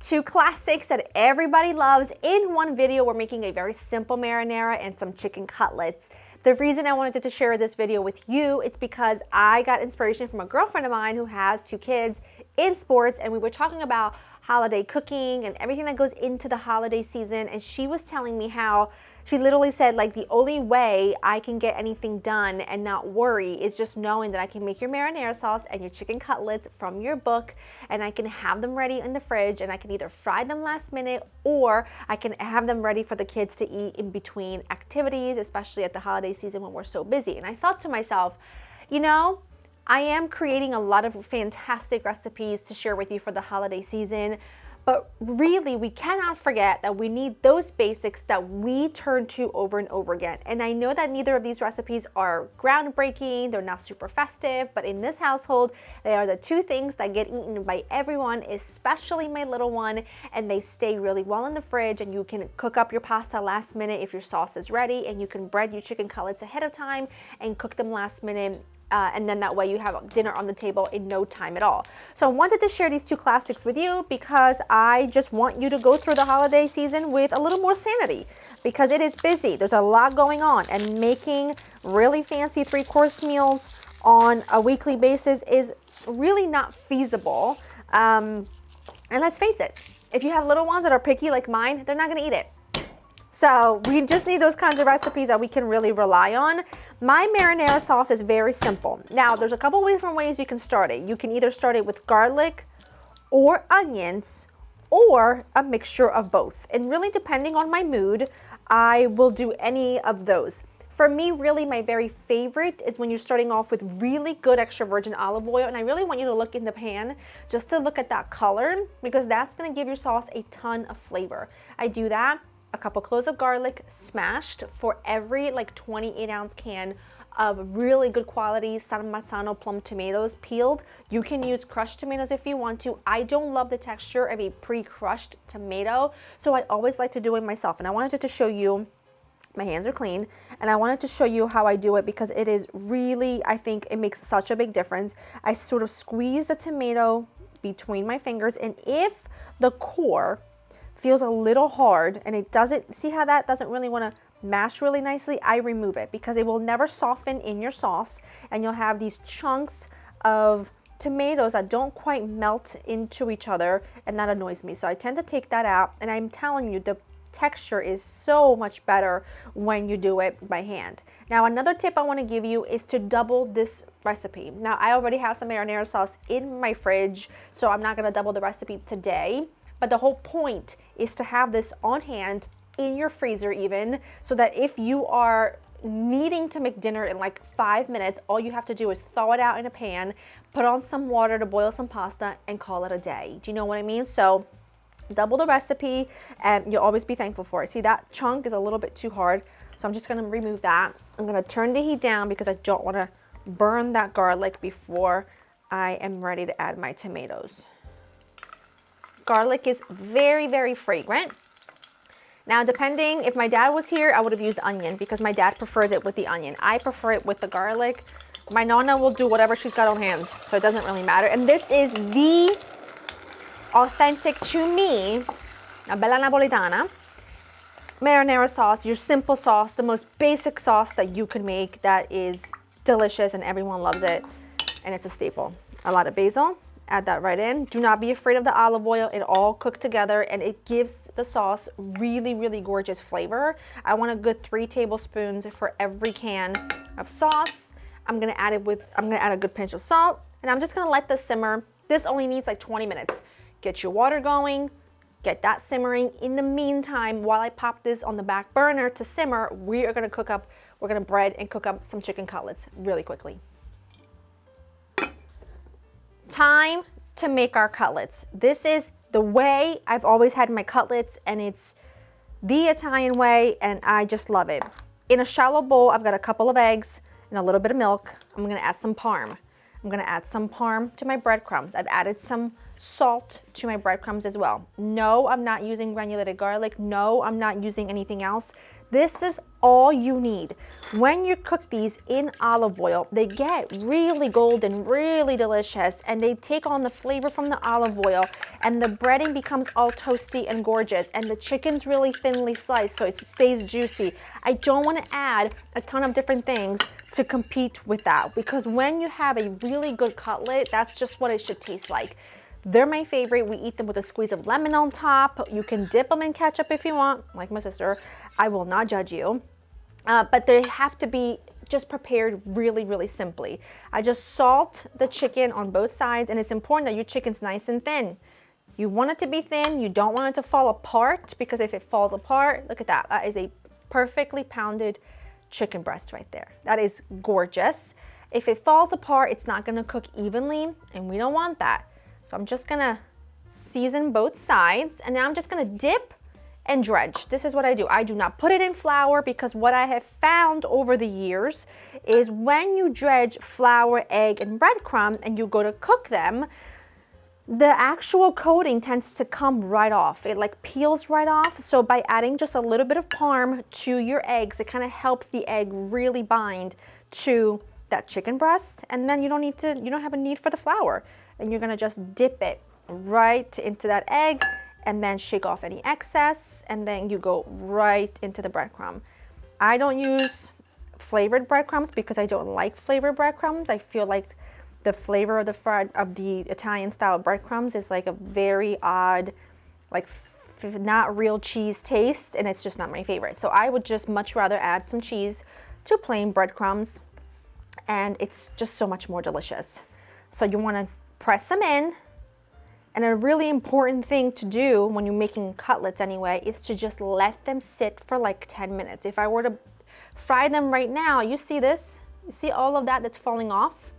Two classics that everybody loves. In one video, we're making a very simple marinara and some chicken cutlets. The reason I wanted to share this video with you, it's because I got inspiration from a girlfriend of mine who has two kids in sports, and we were talking about holiday cooking and everything that goes into the holiday season, and she was telling me how she literally said, like, the only way I can get anything done and not worry is just knowing that I can make your marinara sauce and your chicken cutlets from your book, and I can have them ready in the fridge, and I can either fry them last minute or I can have them ready for the kids to eat in between activities, especially at the holiday season when we're so busy. And I thought to myself, you know, I am creating a lot of fantastic recipes to share with you for the holiday season, but really we cannot forget that we need those basics that we turn to over and over again. And I know that neither of these recipes are groundbreaking, they're not super festive, but in this household, they are the two things that get eaten by everyone, especially my little one, and they stay really well in the fridge, and you can cook up your pasta last minute if your sauce is ready, and you can bread your chicken cutlets ahead of time and cook them last minute. And then that way you have dinner on the table in no time at all. So I wanted to share these two classics with you because I just want you to go through the holiday season with a little more sanity, because it is busy. There's a lot going on, and making really fancy 3-course meals on a weekly basis is really not feasible. And let's face it, if you have little ones that are picky like mine, they're not gonna eat it. So we just need those kinds of recipes that we can really rely on. My marinara sauce is very simple. Now, there's a couple different ways you can start it. You can either start it with garlic or onions or a mixture of both. And really, depending on my mood, I will do any of those. For me, really, my very favorite is when you're starting off with really good extra virgin olive oil. And I really want you to look in the pan just to look at that color, because that's gonna give your sauce a ton of flavor. I do that. A couple cloves of garlic smashed for every 28-ounce can of really good quality San Marzano Plum tomatoes peeled. You can use crushed tomatoes if you want to. I don't love the texture of a pre-crushed tomato, so I always like to do it myself. And I wanted to show you, my hands are clean, and I wanted to show you how I do it because it is really, I think it makes such a big difference. I sort of squeeze the tomato between my fingers, and if the core feels a little hard and it doesn't, see how that doesn't really want to mash really nicely, I remove it because it will never soften in your sauce, and you'll have these chunks of tomatoes that don't quite melt into each other, and that annoys me. So I tend to take that out, and I'm telling you, the texture is so much better when you do it by hand. Now, another tip I want to give you is to double this recipe. Now, I already have some marinara sauce in my fridge, so I'm not going to double the recipe today. But the whole point is to have this on hand in your freezer even, so that if you are needing to make dinner in 5 minutes, all you have to do is thaw it out in a pan, put on some water to boil some pasta, and call it a day. Do you know what I mean? So double the recipe, and you'll always be thankful for it. See, that chunk is a little bit too hard, so I'm just gonna remove that. I'm gonna turn the heat down because I don't wanna burn that garlic before I am ready to add my tomatoes. Garlic is very, very fragrant. Now, depending, if my dad was here, I would have used onion because my dad prefers it with the onion. I prefer it with the garlic. My nonna will do whatever she's got on hand, so it doesn't really matter. And this is the authentic, to me, a bella napolitana marinara sauce, your simple sauce, the most basic sauce that you can make that is delicious and everyone loves it, and it's a staple. A lot of basil. Add that right in. Do not be afraid of the olive oil. It all cooked together, and it gives the sauce really, really gorgeous flavor. I want a good 3 tablespoons for every can of sauce. I'm gonna add a good pinch of salt, and I'm just gonna let this simmer. This only needs 20 minutes. Get your water going, get that simmering. In the meantime, while I pop this on the back burner to simmer, we're gonna bread and cook up some chicken cutlets really quickly. Time to make our cutlets. This is the way I've always had my cutlets, and it's the Italian way, and I just love it. In a shallow bowl, I've got a couple of eggs and a little bit of milk. I'm gonna add some Parm. I'm gonna add some Parm to my breadcrumbs. I've added some salt to my breadcrumbs as well. No, I'm not using granulated garlic. No, I'm not using anything else. This is all you need. When you cook these in olive oil, they get really golden, really delicious, and they take on the flavor from the olive oil, and the breading becomes all toasty and gorgeous, and the chicken's really thinly sliced, so it stays juicy. I don't want to add a ton of different things to compete with that, because when you have a really good cutlet, that's just what it should taste like. They're my favorite. We eat them with a squeeze of lemon on top. You can dip them in ketchup if you want, like my sister. I will not judge you. But they have to be just prepared really, really simply. I just salt the chicken on both sides, and it's important that your chicken's nice and thin. You want it to be thin. You don't want it to fall apart, because if it falls apart, look at that. That is a perfectly pounded chicken breast right there. That is gorgeous. If it falls apart, it's not gonna cook evenly, and we don't want that. So I'm just gonna season both sides, and now I'm just gonna dip and dredge. This is what I do. I do not put it in flour, because what I have found over the years is when you dredge flour, egg, and breadcrumb and you go to cook them, the actual coating tends to come right off. It like peels right off. So by adding just a little bit of parm to your eggs, it kind of helps the egg really bind to that chicken breast, and then you don't have a need for the flour. And you're gonna just dip it right into that egg, and then shake off any excess, and then you go right into the breadcrumb. I don't use flavored breadcrumbs because I don't like flavored breadcrumbs. I feel like the flavor of the Italian style breadcrumbs is like a very odd, like not real cheese taste, and it's just not my favorite. So I would just much rather add some cheese to plain breadcrumbs, and it's just so much more delicious. So you wanna press them in. And a really important thing to do when you're making cutlets anyway is to just let them sit for like 10 minutes. If I were to fry them right now, you see this? You see all of that that's falling off?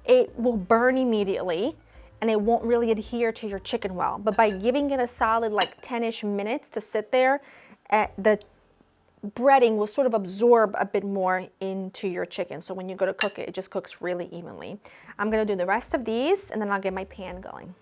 It will burn immediately, and it won't really adhere to your chicken well. But by giving it a solid like 10-ish minutes to sit there, the breading will sort of absorb a bit more into your chicken. So when you go to cook it, it just cooks really evenly. I'm gonna do the rest of these, and then I'll get my pan going.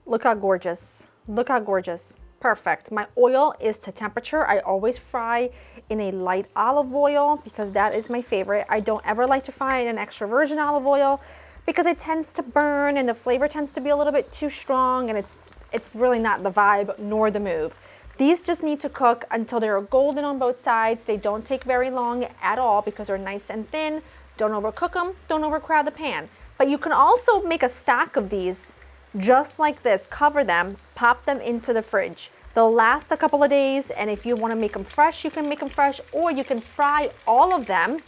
Look how gorgeous. Look how gorgeous. Perfect. My oil is to temperature. I always fry in a light olive oil because that is my favorite. I don't ever like to fry in an extra virgin olive oil because it tends to burn and the flavor tends to be a little bit too strong, and it's really not the vibe nor the move. These just need to cook until they're golden on both sides. They don't take very long at all because they're nice and thin. Don't overcook them. Don't overcrowd the pan. But you can also make a stack of these just like this. Cover them, pop them into the fridge. They'll last a couple of days, and if you want to make them fresh, you can make them fresh, or you can fry all of them,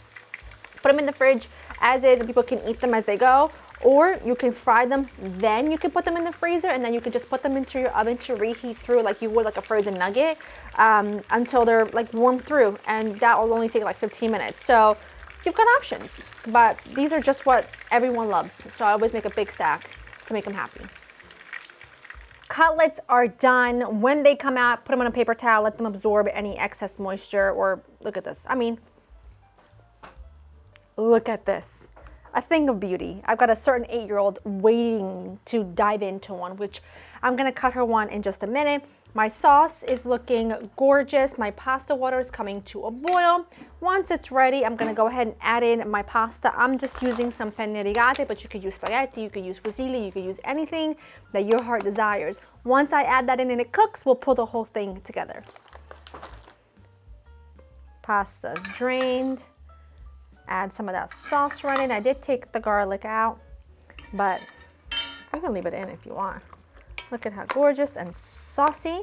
put them in the fridge as is, and people can eat them as they go, or you can fry them, then you can put them in the freezer, and then you can just put them into your oven to reheat through like you would like a frozen nugget until they're like warm through, and that will only take like 15 minutes. So you've got options, but these are just what everyone loves. So I always make a big stack to make them happy. Cutlets are done. When they come out, put them on a paper towel, let them absorb any excess moisture, or look at this. I mean, look at this. A thing of beauty. I've got a certain 8-year-old waiting to dive into one, which I'm gonna cut her one in just a minute. My sauce is looking gorgeous. My pasta water is coming to a boil. Once it's ready, I'm gonna go ahead and add in my pasta. I'm just using some penne rigate, but you could use spaghetti, you could use fusilli, you could use anything that your heart desires. Once I add that in and it cooks, we'll pull the whole thing together. Pasta's drained. Add some of that sauce right in. I did take the garlic out, but you can leave it in if you want. Look at how gorgeous and saucy.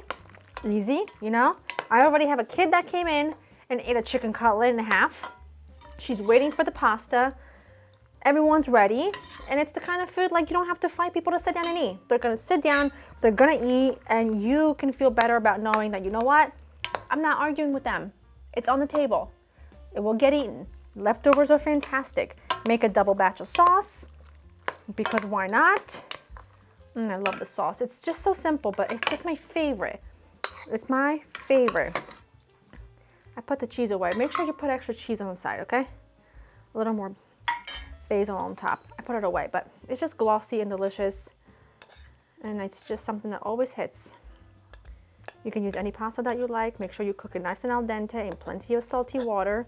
Easy, you know? I already have a kid that came in and ate a chicken cutlet and a half. She's waiting for the pasta. Everyone's ready. And it's the kind of food like you don't have to fight people to sit down and eat. They're gonna sit down, they're gonna eat, and you can feel better about knowing that, you know what? I'm not arguing with them. It's on the table. It will get eaten. Leftovers are fantastic. Make a double batch of sauce, because why not? I love the sauce. It's just so simple, but it's just my favorite. It's my favorite. I put the cheese away. Make sure you put extra cheese on the side, okay? A little more basil on top. I put it away, but it's just glossy and delicious. And it's just something that always hits. You can use any pasta that you like. Make sure you cook it nice and al dente in plenty of salty water.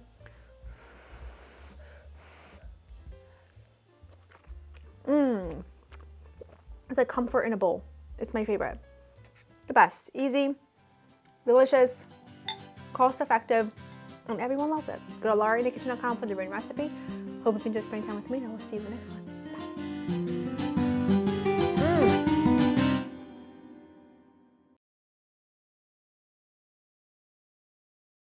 It's like comfort in a bowl. It's my favorite. The best. Easy, delicious, cost effective, and everyone loves it. Go to laurainthekitchen.com for the written recipe. Hope you enjoyed spending time with me, and I will see you in the next one. Bye.